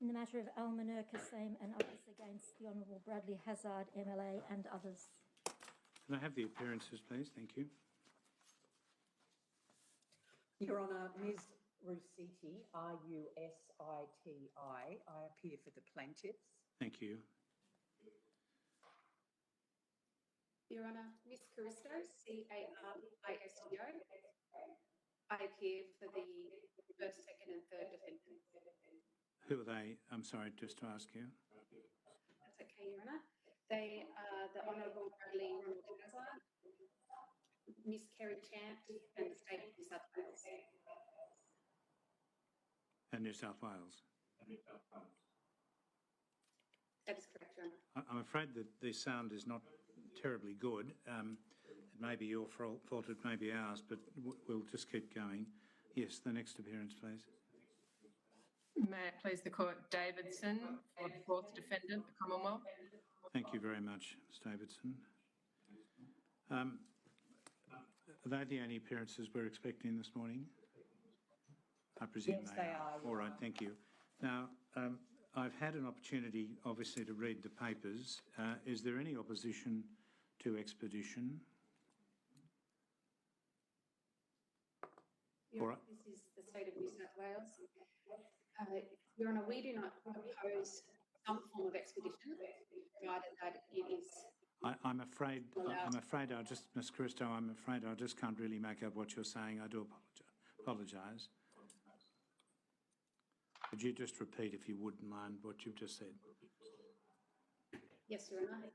in the matter of Almanur Kassem and others against the Honourable Bradley Hazard, MLA, and others. Can I have the appearances, please? Thank you. Your Honour, Ms Rusiti, R-U-S-I-T-I. I appear for the plaintiffs. Thank you. Your Honour, Ms Caristo, C-A-R-I-S-T-O. I appear for the first, second and third defendants. Who are they? I'm sorry, just to ask you. That's okay, Your Honour. They are the Honourable Bradley Ronald Hazard, Miss Kerry Champ and the State of New South Wales. And New South Wales? That is correct, Your Honour. I'm afraid that the sound is not terribly good. It may be your fault, it may be ours, but we'll just keep going. Yes, the next appearance, please. May it please the Court, Davidson for the fourth defendant, the Commonwealth. Thank you very much, Ms Davidson. Are they the only appearances we're expecting this morning? I presume yes, they are. All right, thank you. Now, I've had an opportunity, obviously, to read the papers. Is there any opposition to expedition? Your Honour, this is the State of New South Wales. Your Honour, we do not oppose some form of expedition, provided that it is. I'm afraid I just, Ms Caristo, I'm afraid I just can't really make out what you're saying. I do apologise. Would you just repeat, if you wouldn't mind, what you've just said? Yes, Your Honour.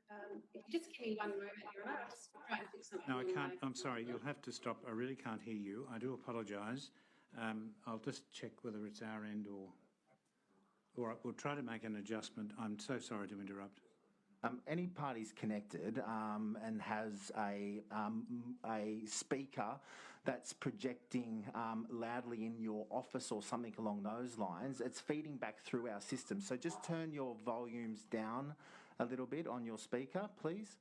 If you just give me 1 moment, Your Honour, I'll just try and fix something. No, I can't. I'm sorry. You'll have to stop. I really can't hear you. I do apologise. I'll just check whether it's our end or we'll try to make an adjustment. I'm so sorry to interrupt. Any party's connected and has a speaker that's projecting loudly in your office or something along those lines, it's feeding back through our system. So just turn your volumes down a little bit on your speaker, please.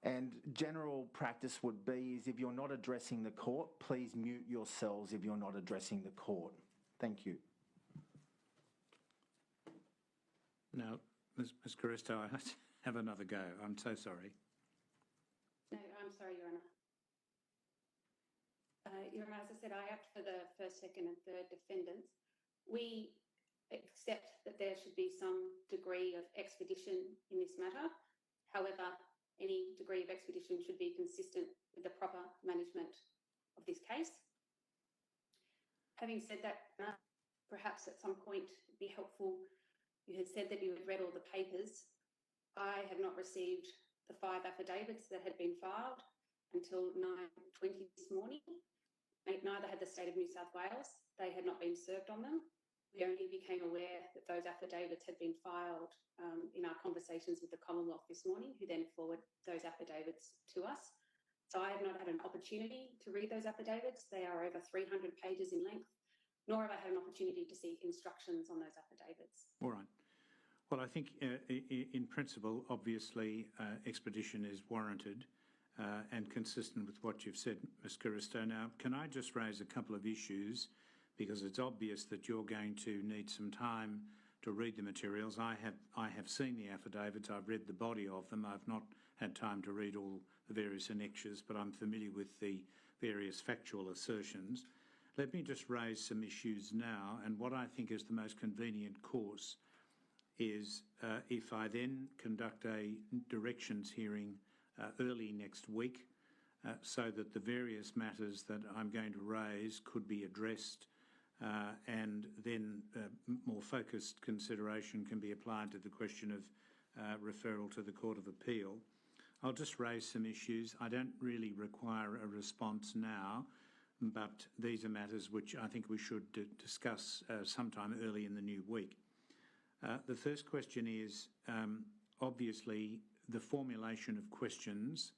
And general practice would be is if you're not addressing the court, please mute yourselves if you're not addressing the court. Thank you. Now, Ms Caristo, I have another go. I'm so sorry. No, I'm sorry, Your Honour. Your Honour, as I said, I act for the first, second and third defendants. We accept that there should be some degree of expedition in this matter. However, any degree of expedition should be consistent with the proper management of this case. Having said that, perhaps at some point it'd be helpful. You had said that you had read all the papers. I have not received the 5 affidavits that had been filed until 9:20 this morning. Neither had the State of New South Wales. They had not been served on them. We only became aware that those affidavits had been filed in our conversations with the Commonwealth this morning, who then forwarded those affidavits to us. So I have not had an opportunity to read those affidavits. They are over 300 pages in length. Nor have I had an opportunity to see instructions on those affidavits. All right. Well, I think in principle, obviously, expedition is warranted and consistent with what you've said, Ms Caristo. Now, can I just raise a couple of issues, because it's obvious that you're going to need some time to read the materials. I have seen the affidavits. I've read the body of them. I've not had time to read all the various annexures, but I'm familiar with the various factual assertions. Let me just raise some issues now, and what I think is the most convenient course is if I then conduct a directions hearing early next week so that the various matters that I'm going to raise could be addressed and then more focused consideration can be applied to the question of referral to the Court of Appeal. I'll just raise some issues. I don't really require a response now, but these are matters which I think we should discuss sometime early in the new week. The first question is, obviously, the formulation of questions.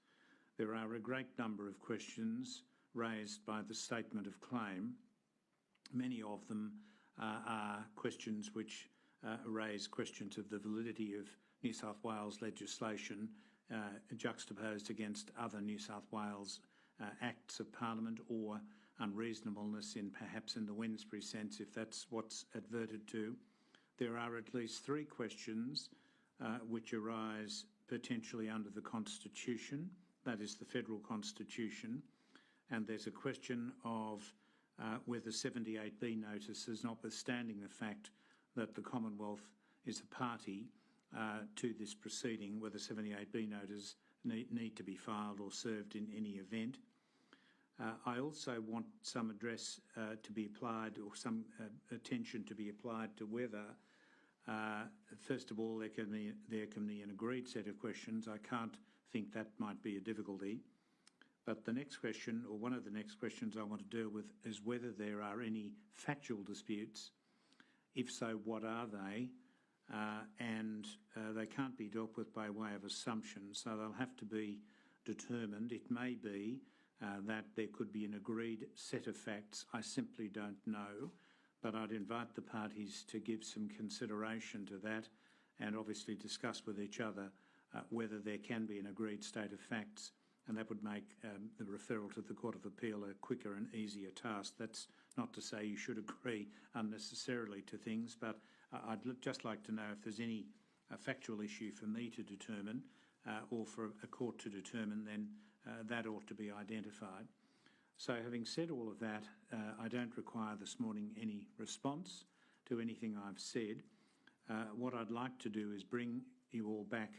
There are a great number of questions raised by the statement of claim. Many of them are questions which raise questions of the validity of New South Wales legislation juxtaposed against other New South Wales acts of Parliament or unreasonableness in perhaps in the Wednesbury sense, if that's what's adverted to. There are at least 3 questions which arise potentially under the Constitution, that is the Federal Constitution, and there's a question of whether 78B notices, notwithstanding the fact that the Commonwealth is a party to this proceeding, whether 78B notices need to be filed or served in any event. I also want some address to be applied, or some attention to be applied to whether, first of all, there can be an agreed set of questions. I can't think that might be a difficulty. But the next question, or one of the next questions I want to deal with, is whether there are any factual disputes. If so, what are they? And they can't be dealt with by way of assumption, so they'll have to be determined. It may be that there could be an agreed set of facts. I simply don't know, but I'd invite the parties to give some consideration to that and obviously discuss with each other whether there can be an agreed state of facts, and that would make the referral to the Court of Appeal a quicker and easier task. That's not to say you should agree unnecessarily to things, but I'd just like to know if there's any factual issue for me to determine or for a court to determine, then that ought to be identified. So having said all of that, I don't require this morning any response to anything I've said. What I'd like to do is bring you all back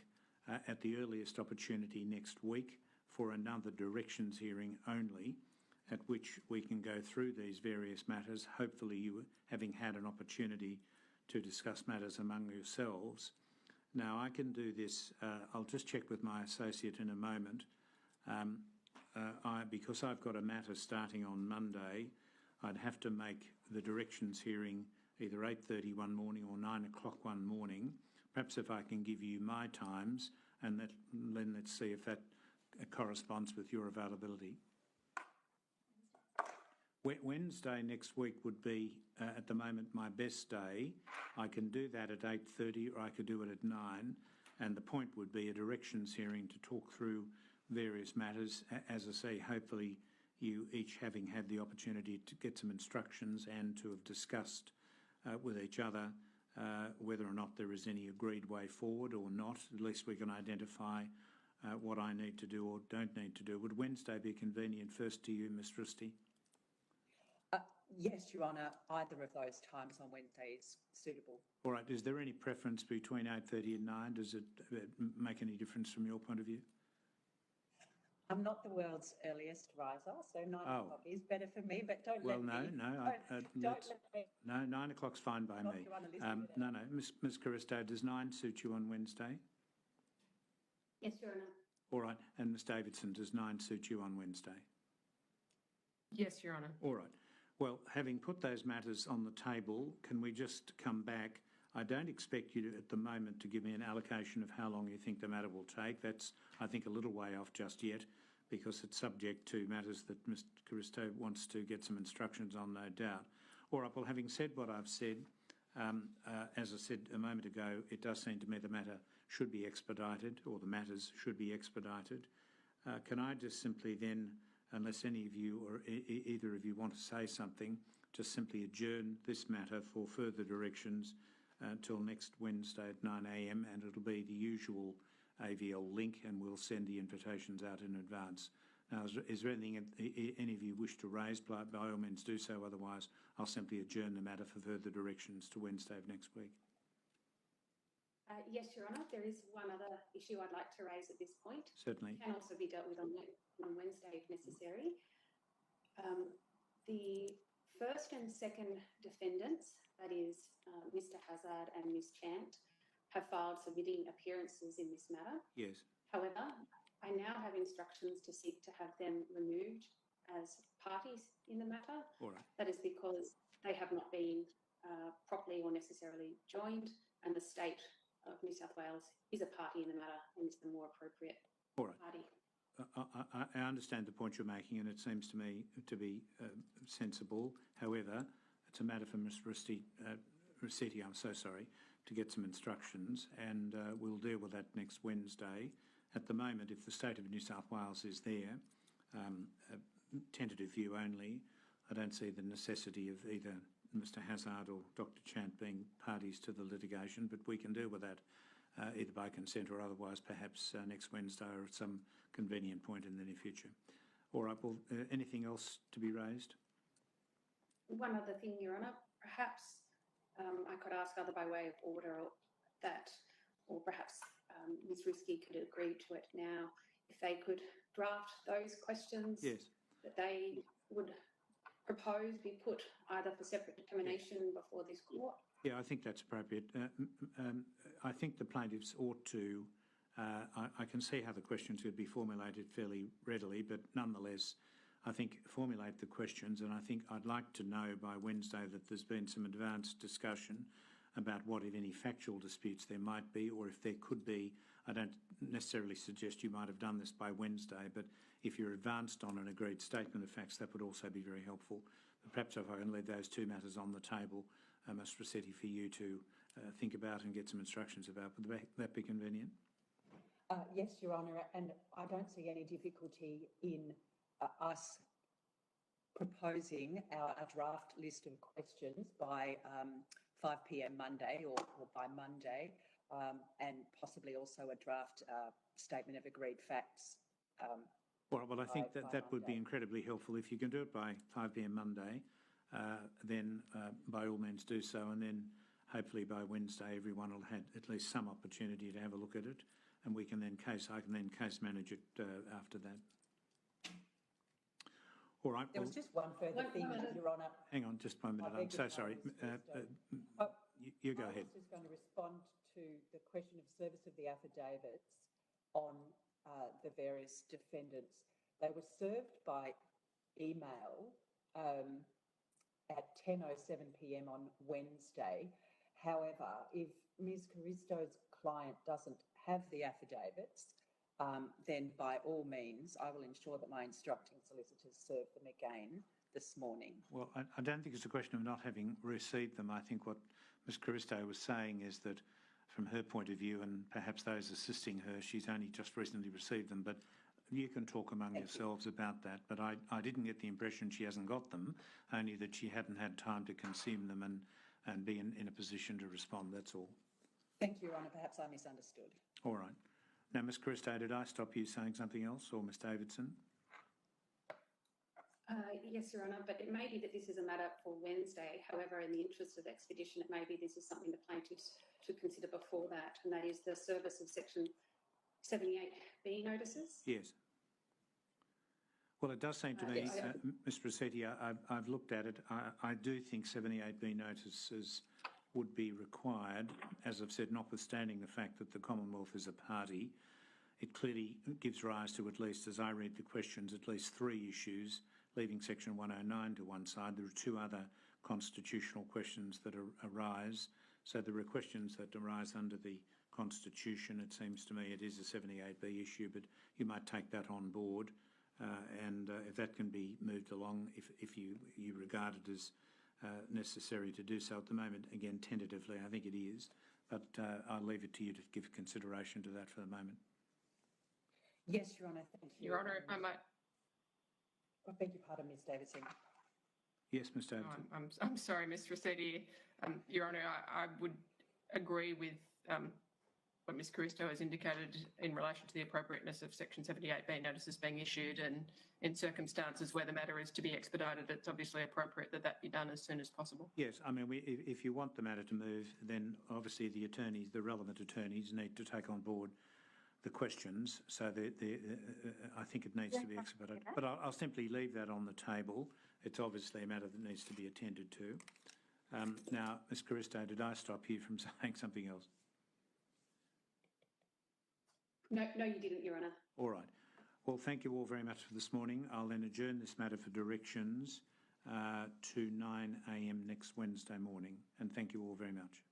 at the earliest opportunity next week for another directions hearing only, at which we can go through these various matters, hopefully you having had an opportunity to discuss matters among yourselves. Now, I can do this, I'll just check with my associate in a moment. Because I've got a matter starting on Monday, I'd have to make the directions hearing either 8:30 one morning or 9 o'clock one morning. Perhaps if I can give you my times, and then let's see if that corresponds with your availability. Wednesday next week would be, at the moment, my best day. I can do that at 8:30 or I could do it at 9, and the point would be a directions hearing to talk through various matters. As I say, hopefully you each having had the opportunity to get some instructions and to have discussed with each other whether or not there is any agreed way forward or not. At least we can identify what I need to do or don't need to do. Would Wednesday be convenient first to you, Ms. Christie? Yes, Your Honour, either of those times on Wednesday is suitable. All right. Is there any preference between 8:30 and 9? Does it make any difference from your point of view? I'm not the world's earliest riser, so 9 o'clock is better for me, but don't let me... No, 9 o'clock's fine by me. No, Ms. Caristo, does 9 suit you on Wednesday? Yes, Your Honour. All right. And Ms. Davidson, does 9 suit you on Wednesday? Yes, Your Honour. All right. Well, having put those matters on the table, can we just come back? I don't expect you to, at the moment, to give me an allocation of how long you think the matter will take. That's, I think, a little way off just yet, because it's subject to matters that Mr. Caristo wants to get some instructions on, no doubt. All right, well, having said what I've said, as I said a moment ago, it does seem to me the matter should be expedited, or the matters should be expedited. Can I just simply then, unless any of you or either of you want to say something, just simply adjourn this matter for further directions until next Wednesday at 9 a.m, and it'll be the usual AVL link, and we'll send the invitations out in advance. Now, is there anything any of you wish to raise? By all means do so, otherwise I'll simply adjourn the matter for further directions to Wednesday of next week. Yes, Your Honour, there is one other issue I'd like to raise at this point. Certainly. Can also be dealt with on Wednesday if necessary. The first and second defendants, that is Mr. Hazard and Ms. Chant, have filed submitting appearances in this matter. Yes. However, I now have instructions to seek to have them removed as parties in the matter. All right. That is because they have not been properly or necessarily joined, and the state of New South Wales is a party in the matter and is the more appropriate party. I understand the point you're making, and it seems to me to be sensible. However, it's a matter for Ms. Rossetti, I'm so sorry, to get some instructions, and we'll deal with that next Wednesday. At the moment, if the state of New South Wales is there, a tentative view only, I don't see the necessity of either Mr Hazzard or Dr Chant being parties to the litigation, but we can deal with that either by consent or otherwise, perhaps next Wednesday or at some convenient point in the near future. All right, well, anything else to be raised? One other thing, Your Honour, perhaps I could ask either by way of order or perhaps Ms Risky could agree to it now, if they could draft those questions Yes. that they would propose be put either for separate determination before this court. Yeah, I think that's appropriate. I think the plaintiffs ought to, I can see how the questions could be formulated fairly readily, but nonetheless, I think formulate the questions, and I think I'd like to know by Wednesday that there's been some advanced discussion about what, if any, factual disputes there might be, or if there could be. I don't necessarily suggest you might have done this by Wednesday, but if you're advanced on an agreed statement of facts, that would also be very helpful. But perhaps if I can leave those two matters on the table, Mr Rossetti, for you to think about and get some instructions about. Would that be convenient? Yes, Your Honour, and I don't see any difficulty in us proposing our draft list of questions by 5 p.m. Monday or by Monday, and possibly also a draft statement of agreed facts. Well, I think that would be incredibly helpful. If you can do it by 5 p.m. Monday, then by all means do so, and then hopefully by Wednesday everyone will have at least some opportunity to have a look at it, and I can then case manage it after that. All right. There was just one further thing, Your Honour. Hang on, just 1 minute. I'm so sorry. You go ahead. I was just going to respond to the question of service of the affidavits on the various defendants. They were served by email at 10:07 p.m. on Wednesday. However, if Ms Caristo's client doesn't have the affidavits, then by all means, I will ensure that my instructing solicitors serve them again this morning. Well, I don't think it's a question of not having received them. I think what Ms Caristo was saying is that from her point of view, and perhaps those assisting her, she's only just recently received them, but you can talk among yourselves about that. But I didn't get the impression she hasn't got them, only that she hadn't had time to consume them and be in a position to respond, that's all. Thank you, Your Honour. Perhaps I misunderstood. All right. Now, Ms Caristo, did I stop you saying something else, or Ms Davidson? Yes, Your Honour, but it may be that this is a matter for Wednesday. However, in the interest of expedition, it may be this is something the plaintiffs should consider before that, and that is the service of Section 78B notices. Yes. Well, it does seem to me, Ms Rossetti, I've looked at it. I do think 78B notices would be required, as I've said, notwithstanding the fact that the Commonwealth is a party. It clearly gives rise to, at least as I read the questions, at least 3 issues, leaving Section 109 to one side. There are 2 other constitutional questions that arise. So there are questions that arise under the Constitution. It seems to me it is a 78B issue, but you might take that on board. And if that can be moved along, if you regard it as necessary to do so at the moment, again, tentatively, I think it is. But I'll leave it to you to give consideration to that for the moment. Yes, Your Honour, thank you. Your Honour, if I might. I beg your pardon, Ms Davidson. Yes, Ms Davidson. I'm sorry, Ms Rossetti. Your Honour, I would agree with what Ms Caristo has indicated in relation to the appropriateness of Section 78B notices being issued, and in circumstances where the matter is to be expedited, it's obviously appropriate that that be done as soon as possible. Yes, I mean, if you want the matter to move, then obviously the attorneys, the relevant attorneys, need to take on board the questions. So I think it needs to be expedited. But I'll simply leave that on the table. It's obviously a matter that needs to be attended to. Now, Ms Caristo, did I stop you from saying something else? No, you didn't, Your Honour. All right. Well, thank you all very much for this morning. I'll then adjourn this matter for directions to 9 a.m. next Wednesday morning. And thank you all very much.